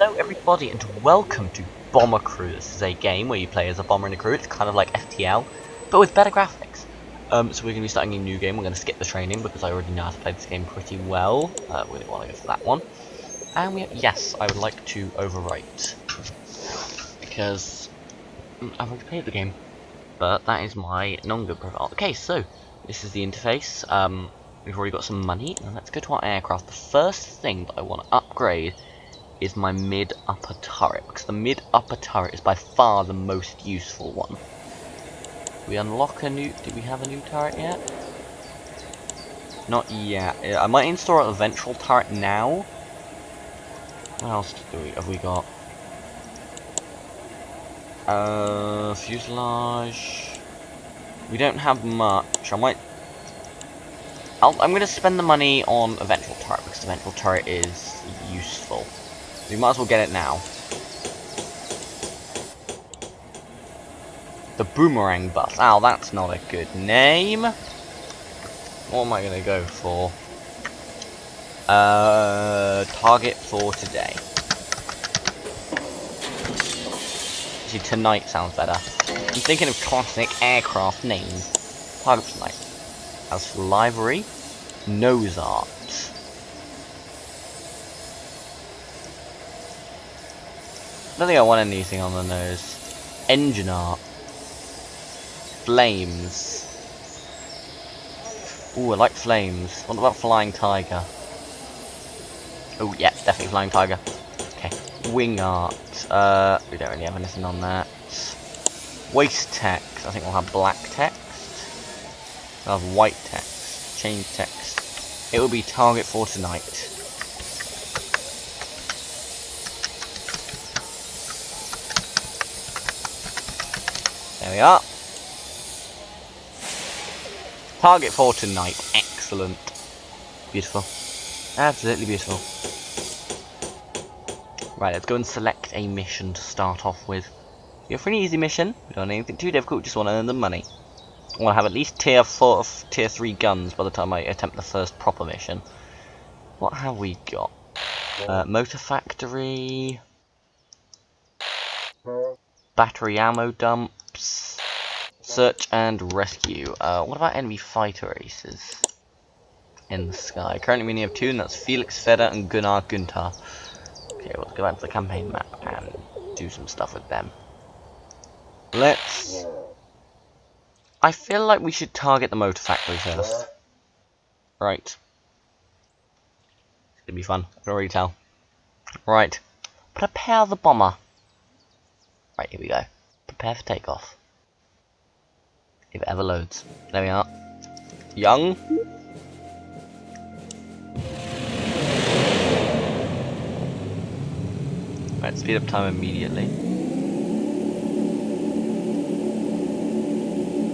Hello everybody and welcome to Bomber Crew. This is a game where you play as a bomber and a crew. It's kind of like FTL, but with better graphics. So we're going to be starting a new game. We're going to skip the training because I already know how to play this game pretty well. We don't want to go for that one. And yes, I would like to overwrite. Because I've already played the game. But that is my non-good profile. Okay, so this is the interface. We've already got some money. Now let's go to our aircraft. The first thing that I want to upgrade is my mid-upper turret, because the mid-upper turret is by far the most useful one. We unlock a new... Do we have a new turret yet? Not yet. I might install a ventral turret now. What else have we got? Fuselage. We don't have much. I'm going to spend the money on a ventral turret, because the ventral turret is useful. We might as well get it now. The Boomerang Bus. Oh, that's not a good name. What am I going to go for? Target for today. Actually, tonight sounds better. I'm thinking of classic aircraft names. Target for tonight. As for livery, nose art. I don't think I want anything on the nose. Engine art. Flames. Ooh, I like flames. What about Flying Tiger? Oh, yeah, definitely Flying Tiger. Okay. Wing art. We don't really have anything on that. Waste text. I think we'll have black text. We'll have white text. Change text. It will be target for tonight. There we are. Target for tonight. Excellent. Beautiful. Absolutely beautiful. Right, let's go and select a mission to start off with. Go for an easy mission. We don't want anything too difficult, we just want to earn the money. I want to have at least tier 3 guns by the time I attempt the first proper mission. What have we got? Motor factory. Battery ammo dumps. Search and rescue. What about enemy fighter races in the sky? Currently we only have two, and that's Felix Feder and Gunnar Gunther. Okay, let's go back to the campaign map and do some stuff with them. I feel like we should target the motor factory first. Right. It's gonna be fun, I can already tell. Right. Prepare the bomber. Right, here we go. Prepare for takeoff. If it ever loads. There we are. Young. Right, speed up time immediately.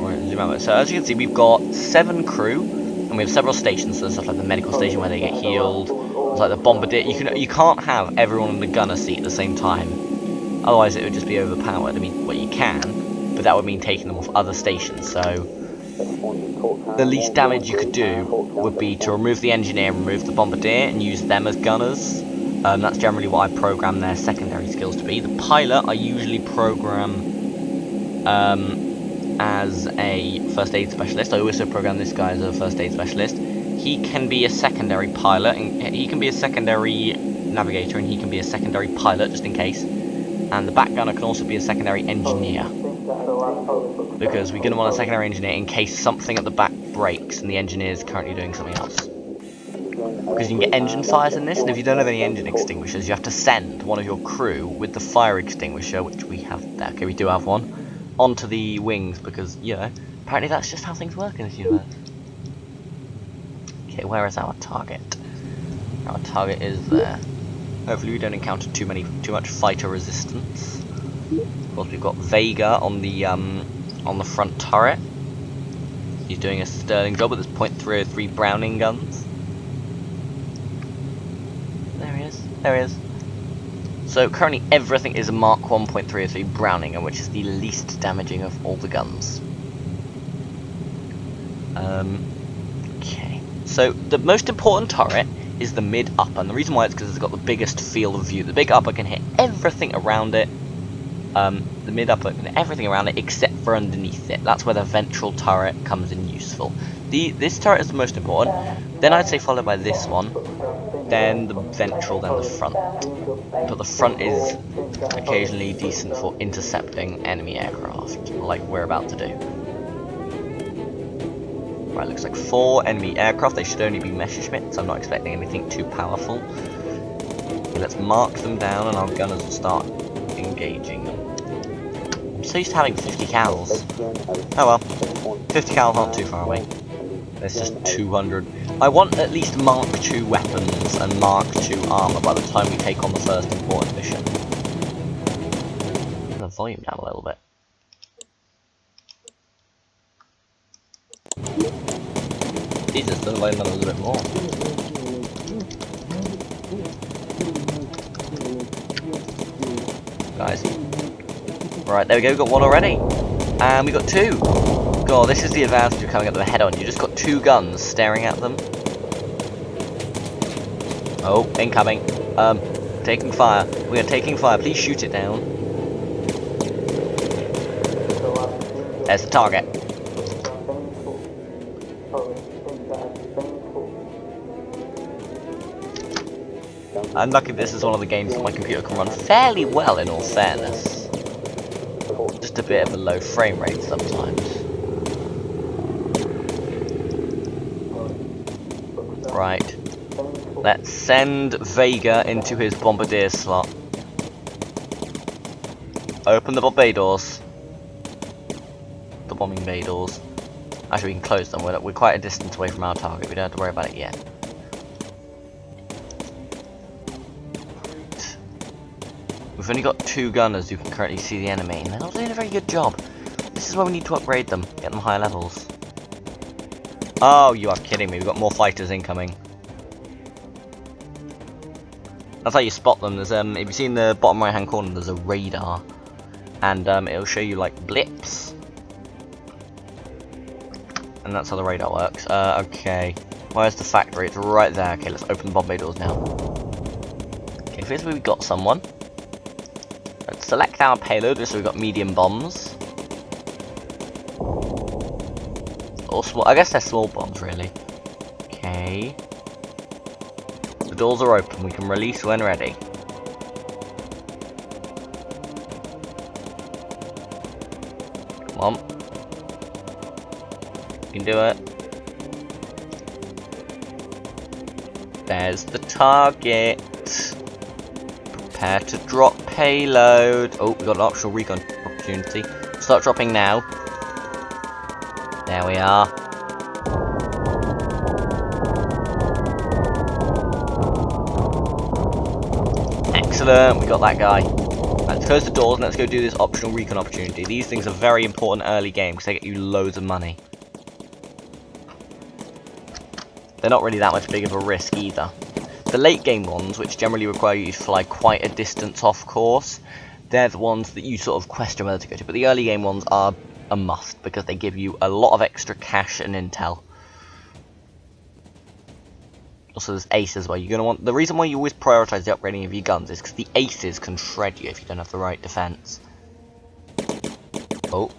Right, zoom out. So as you can see, we've got 7 crew, and we have several stations. So there's stuff like the medical station where they get healed. There's like the bombardier. You can't have everyone in the gunner seat at the same time. Otherwise, it would just be overpowered. I mean, well, you can, but that would mean taking them off other stations. So the least damage you could do would be to remove the engineer, remove the bombardier, and use them as gunners. That's generally what I program their secondary skills to be. The pilot I usually program as a first aid specialist. I also program this guy as a first aid specialist. He can be a secondary pilot, and he can be a secondary navigator, and he can be a secondary pilot just in case. And the back gunner can also be a secondary engineer, because we're going to want a secondary engineer in case something at the back breaks and the engineer is currently doing something else. Because you can get engine fires in this, and if you don't have any engine extinguishers, you have to send one of your crew with the fire extinguisher, which we have there. Okay, we do have one, onto the wings, because, you know, apparently that's just how things work in this universe. Okay, where is our target? Our target is there. Hopefully we don't encounter too much fighter resistance. Of course, we've got Vega on the front turret. He's doing a sterling job with his .303 Browning guns. There he is. There he is. So currently everything is a Mark 1.303 Browning, which is the least damaging of all the guns. Okay. So the most important turret is the mid upper, and the reason why it's because it's got the biggest field of view. The big upper can hit everything around it. The mid upper can hit everything around it except for underneath it. That's where the ventral turret comes in useful. This turret is the most important. Then I'd say followed by this one. Then the ventral, then the front. But the front is occasionally decent for intercepting enemy aircraft, like we're about to do. Right, looks like 4 enemy aircraft. They should only be Messerschmitts, so I'm not expecting anything too powerful. Okay, let's mark them down and our gunners will start engaging them. I'm so used to having 50 cals. Oh well, 50 cals aren't too far away. There's just 200. I want at least Mark II weapons and Mark II armor by the time we take on the first important mission. Turn the volume down a little bit. Jesus, turn the volume down a little bit more. Guys. Right, there we go, we got one already. And we got 2. God, this is the advantage of coming at them head on. You just got 2 guns staring at them. Oh, incoming. Taking fire. We are taking fire. Please shoot it down. There's the target. Unlucky this is one of the games that my computer can run fairly well, in all fairness. Just a bit of a low frame rate sometimes. Right. Let's send Vega into his bombardier slot. Open the bay doors. The bombing bay doors. Actually, we can close them. We're quite a distance away from our target. We don't have to worry about it yet. We've only got 2 gunners who can currently see the enemy, and they're not doing a very good job. This is where we need to upgrade them, get them higher levels. Oh, you are kidding me. We've got more fighters incoming. That's how you spot them. There's if you see in the bottom right hand corner, there's a radar, and it'll show you like blips, and that's how the radar works. Okay, where's the factory? It's right there. Okay, let's open the bomb bay doors now. Okay, first we got someone. Let's select our payload. So we've got medium bombs, or small. I guess they're small bombs, really. Okay. The doors are open, we can release when ready. Come on. You can do it. There's the target. Prepare to drop payload. Oh, we got an optional recon opportunity. Start dropping now. There we are. Excellent, we got that guy. Let's close the doors and let's go do this optional recon opportunity. These things are very important early game because they get you loads of money. They're not really that much big of a risk either. The late game ones, which generally require you to fly quite a distance off course, they're the ones that you sort of question whether to go to. But the early game ones are a must because they give you a lot of extra cash and intel. Also, there's aces where you're going to want... The reason why you always prioritise the upgrading of your guns is because the aces can shred you if you don't have the right defense. Oh.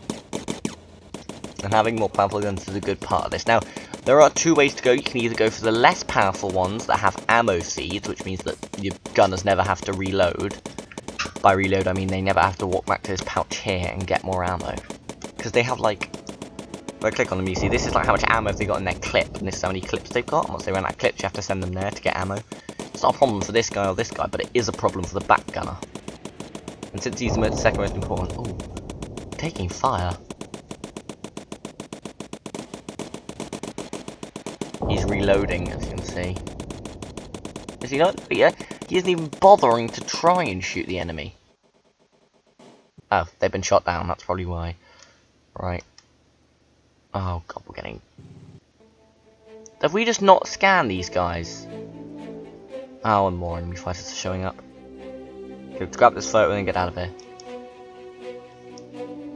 And having more powerful guns is a good part of this. Now, there are 2 ways to go. You can either go for the less powerful ones that have ammo seeds, which means that your gunners never have to reload. By reload, I mean they never have to walk back to this pouch here and get more ammo. Because they have, like... If I click on them, you see this is like how much ammo they got in their clip, and this is how many clips they've got. And once they run out of clips, you have to send them there to get ammo. It's not a problem for this guy or this guy, but it is a problem for the back gunner. And since he's the second most important... Ooh, taking fire. He's reloading, as you can see. Is he not? Yeah, he isn't even bothering to try and shoot the enemy. Oh, they've been shot down, that's probably why. Right. Oh god, we're getting... Have we just not scanned these guys? Oh, and more enemy fighters are showing up. Okay, let's grab this photo and then get out of here.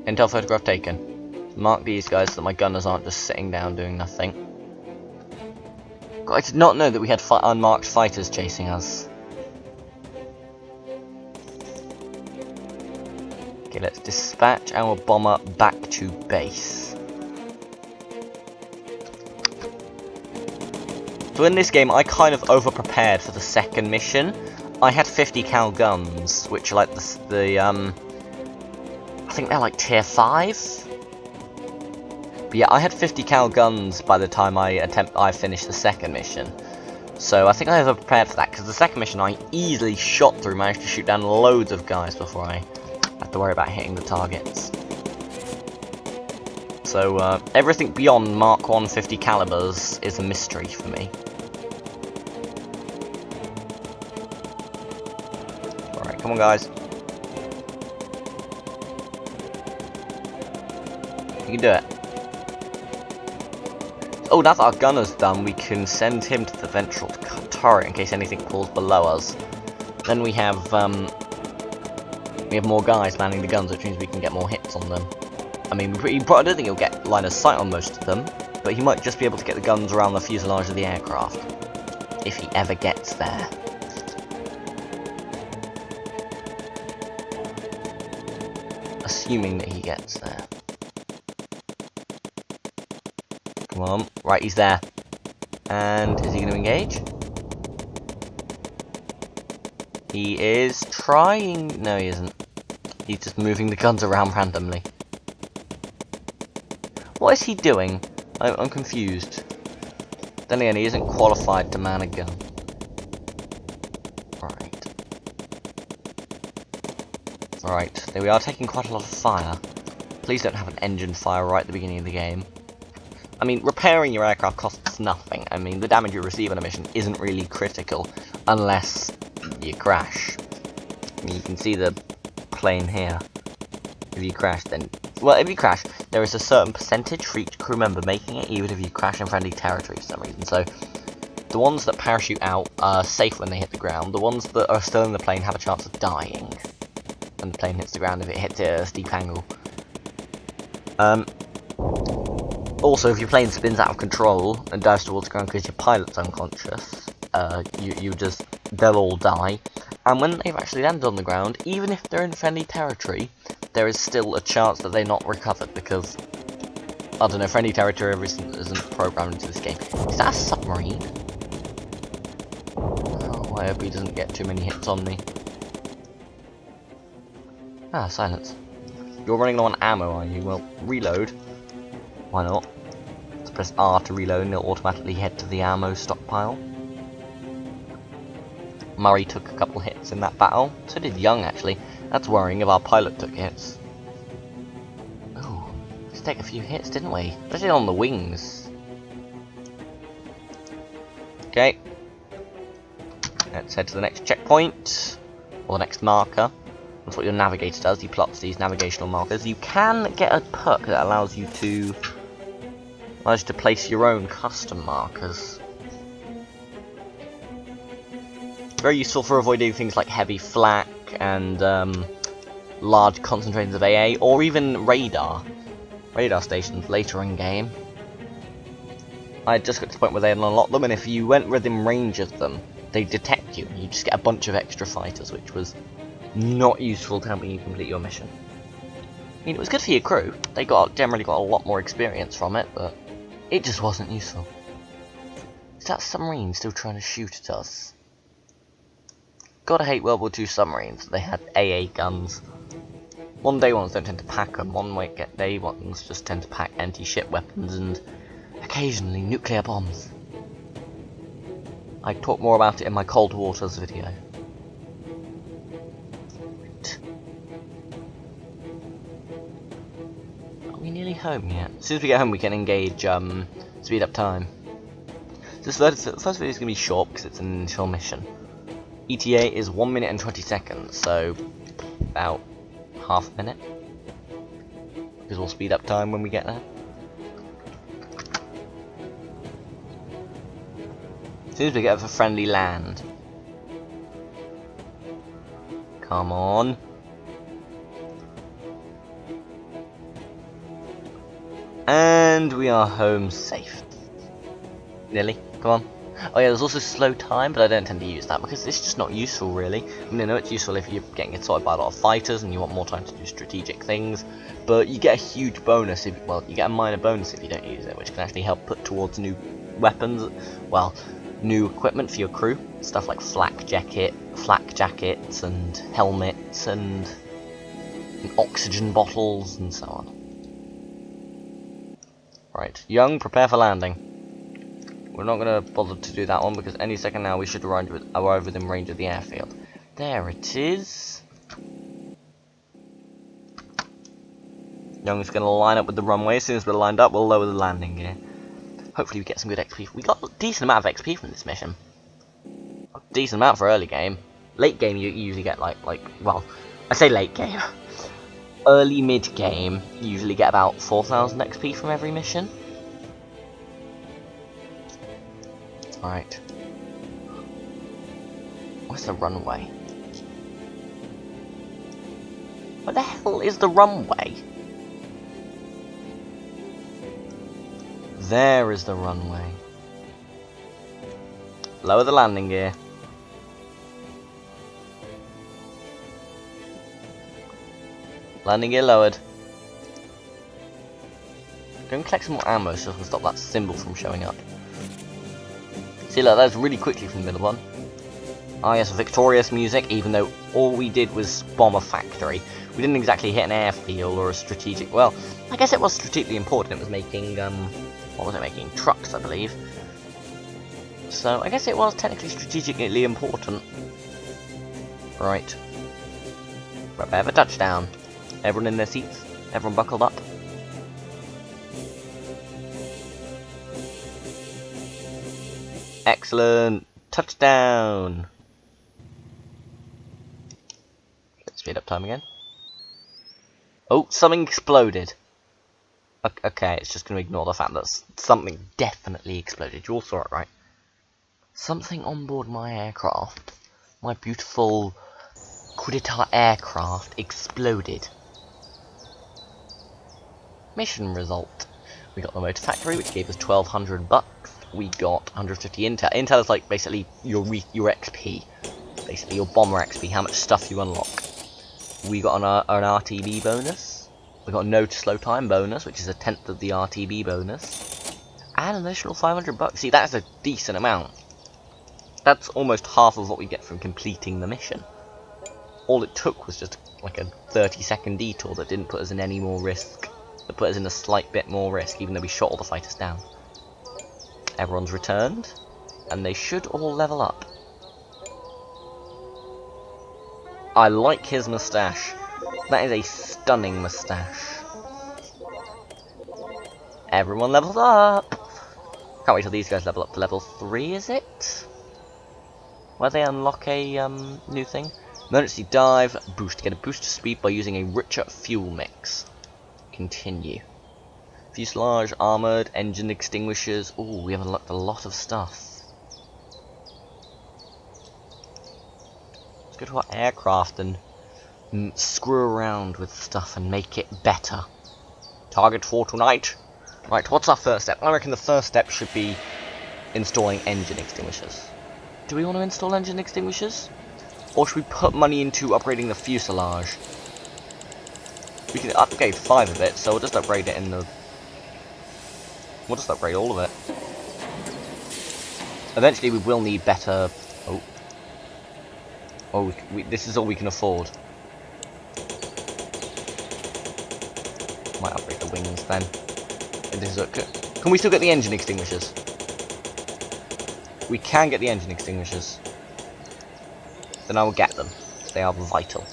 Intel photograph taken. Mark these guys so that my gunners aren't just sitting down doing nothing. I did not know that we had unmarked fighters chasing us. Okay, let's dispatch our bomber back to base. So in this game, I kind of over-prepared for the second mission. I had 50 cal guns, which are like I think they're like tier 5? But yeah, I had 50 cal guns by the time I finished the second mission. So I think I over-prepared for that, because the second mission I easily shot through, managed to shoot down loads of guys before I had to worry about hitting the targets. So everything beyond Mark 150 calibers is a mystery for me. Alright, come on guys. You can do it. Oh, now that our gunner's done, we can send him to the ventral turret in case anything falls below us. Then we have more guys manning the guns, which means we can get more hits on them. I mean, I don't think he'll get line of sight on most of them, but he might just be able to get the guns around the fuselage of the aircraft. If he ever gets there. Assuming that he gets there. Come on. Right, he's there. And is he going to engage? He is trying... No, he isn't. He's just moving the guns around randomly. What is he doing? I'm confused. Then again, he isn't qualified to man a gun. Right. Right, there we are, taking quite a lot of fire. Please don't have an engine fire right at the beginning of the game. I mean, repairing your aircraft costs nothing. I mean, the damage you receive on a mission isn't really critical unless you crash. I mean, you can see the plane here. If you crash, then... Well, if you crash, there is a certain percentage for each crew member making it, even if you crash in friendly territory for some reason. So, the ones that parachute out are safe when they hit the ground. The ones that are still in the plane have a chance of dying when the plane hits the ground if it hits it at a steep angle. Also, if your plane spins out of control and dives towards the ground because your pilot's unconscious, they'll all die. And when they've actually landed on the ground, even if they're in friendly territory, there is still a chance that they're not recovered because, I don't know, friendly territory isn't programmed into this game. Is that a submarine? Oh, I hope he doesn't get too many hits on me. Ah, silence. You're running low on ammo, are you? Well, reload. Why not? Let's press R to reload and it'll automatically head to the ammo stockpile. Murray took a couple hits in that battle. So did Young, actually. That's worrying if our pilot took hits. Oh, let's take a few hits, didn't we? Especially on the wings. Okay. Let's head to the next checkpoint. Or the next marker. That's what your navigator does. He plots these navigational markers. You can get a perk that allows you to place your own custom markers. Very useful for avoiding things like heavy flak and large concentrations of AA, or even radar stations later in game. I just got to the point where they had unlocked them, and if you went within range of them, they detect you, and you just get a bunch of extra fighters, which was not useful to helping you complete your mission. I mean, it was good for your crew. They generally got a lot more experience from it, but it just wasn't useful. Is that submarine still trying to shoot at us? Gotta hate World War II submarines. They had AA guns. Modern day ones don't tend to pack them. Modern day ones just tend to pack anti-ship weapons and occasionally nuclear bombs. I talk more about it in my Cold Waters video. Are we nearly home yet? As soon as we get home we can engage speed up time. This first video is going to be short because it's an initial mission. ETA is 1 minute and 20 seconds, so about half a minute. Because we'll speed up time when we get there. As soon as we get a friendly land. Come on. And we are home safe. Nearly. Come on. Oh yeah, there's also slow time, but I don't tend to use that because it's just not useful really. I mean, I know it's useful if you're getting assaulted by a lot of fighters and you want more time to do strategic things, but you get a huge bonus if, well, you get a minor bonus if you don't use it, which can actually help put towards new weapons, well, new equipment for your crew. Stuff like flak jackets and helmets and oxygen bottles and so on. Right, Young, prepare for landing. We're not going to bother to do that one because any second now we should arrive within range of the airfield. There it is. Young's going to line up with the runway. As soon as we're lined up, we'll lower the landing gear. Hopefully we get some good XP. We got a decent amount of XP from this mission. A decent amount for early game. Late game you usually get well, I say late game. Early mid game you usually get about 4,000 XP from every mission. Right. Where's the runway? Where the hell is the runway? There is the runway. Lower the landing gear. Landing gear lowered. Go and collect some more ammo so I can stop that symbol from showing up. See, look, that's really quickly from the middle one. Ah, yes, victorious music, even though all we did was bomb a factory. We didn't exactly hit an airfield or a strategic... Well, I guess it was strategically important. It was making, what was it making? Trucks, I believe. So, I guess it was technically strategically important. Right. Prepare for touchdown. Everyone in their seats? Everyone buckled up? Excellent! Touchdown! Let's speed up time again. Oh, something exploded. Okay, it's just going to ignore the fact that something definitely exploded. You all saw it, right? Something on board my aircraft, my beautiful coup d'etat aircraft, exploded. Mission result. We got the motor factory, which gave us 1,200 bucks. We got 150 intel. Intel is like basically your XP, basically your bomber XP, how much stuff you unlock. We got an RTB bonus. We got a no to slow time bonus, which is 1/10 of the RTB bonus, and an additional 500 bucks. See, that's a decent amount. That's almost half of what we get from completing the mission. All it took was just like a 30-second detour that didn't put us in any more risk. That put us in a slight bit more risk, even though we shot all the fighters down. Everyone's returned, and they should all level up. I like his moustache. That is a stunning moustache. Everyone leveled up! Can't wait till these guys level up to level 3, is it? Where they unlock a new thing. Emergency dive boost. Get a boost to speed by using a richer fuel mix. Continue. Fuselage, armoured, engine extinguishers. Ooh, we have unlocked a lot of stuff. Let's go to our aircraft and screw around with stuff and make it better. Target for tonight. Right, what's our first step? I reckon the first step should be installing engine extinguishers. Do we want to install engine extinguishers? Or should we put money into upgrading the fuselage? We can upgrade 5 of it, so we'll just upgrade it in the... We'll just upgrade all of it. Eventually we will need better... this is all we can afford. Might upgrade the wings then. Can we still get the engine extinguishers? We can get the engine extinguishers. Then I will get them. They are vital.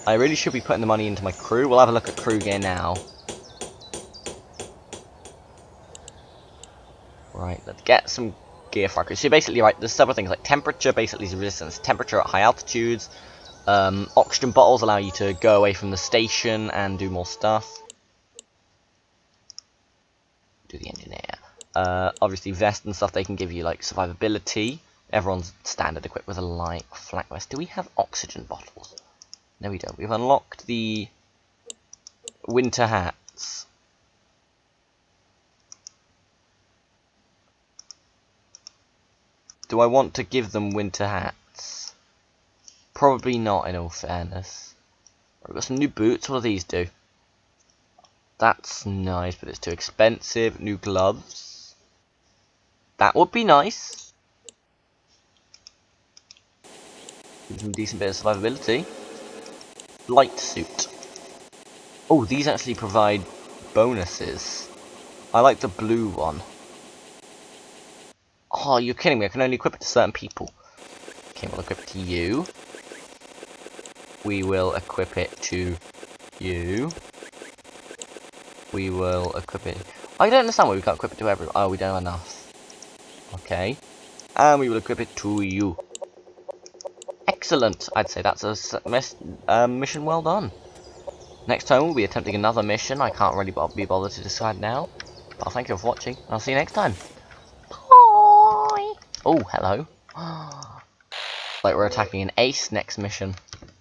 I really should be putting the money into my crew. We'll have a look at crew gear now. Right, let's get some gear for our crew. So basically, right, there's several things like temperature, basically is resistance. Temperature at high altitudes. Oxygen bottles allow you to go away from the station and do more stuff. Do the engineer. Obviously, vest and stuff, they can give you like survivability. Everyone's standard equipped with a light flak vest. Do we have oxygen bottles? No, we don't. We've unlocked the winter hats. Do I want to give them winter hats? Probably not, in all fairness. I've got some new boots. What do these do? That's nice, but it's too expensive. New gloves. That would be nice. Give them a decent bit of survivability. Light suit. Oh, these actually provide bonuses. I like the blue one. Oh, you're kidding me. I can only equip it to certain people. Okay, we'll equip it to you. We will equip it to you. We will equip it. I don't understand why we can't equip it to everyone. Oh, we don't have enough. Okay. And we will equip it to you. Excellent. I'd say that's a mission well done. Next time we'll be attempting another mission. I can't really be bothered to decide now. But I'll thank you for watching. And I'll see you next time. Bye. Oh, hello. Like we're attacking an ace next mission.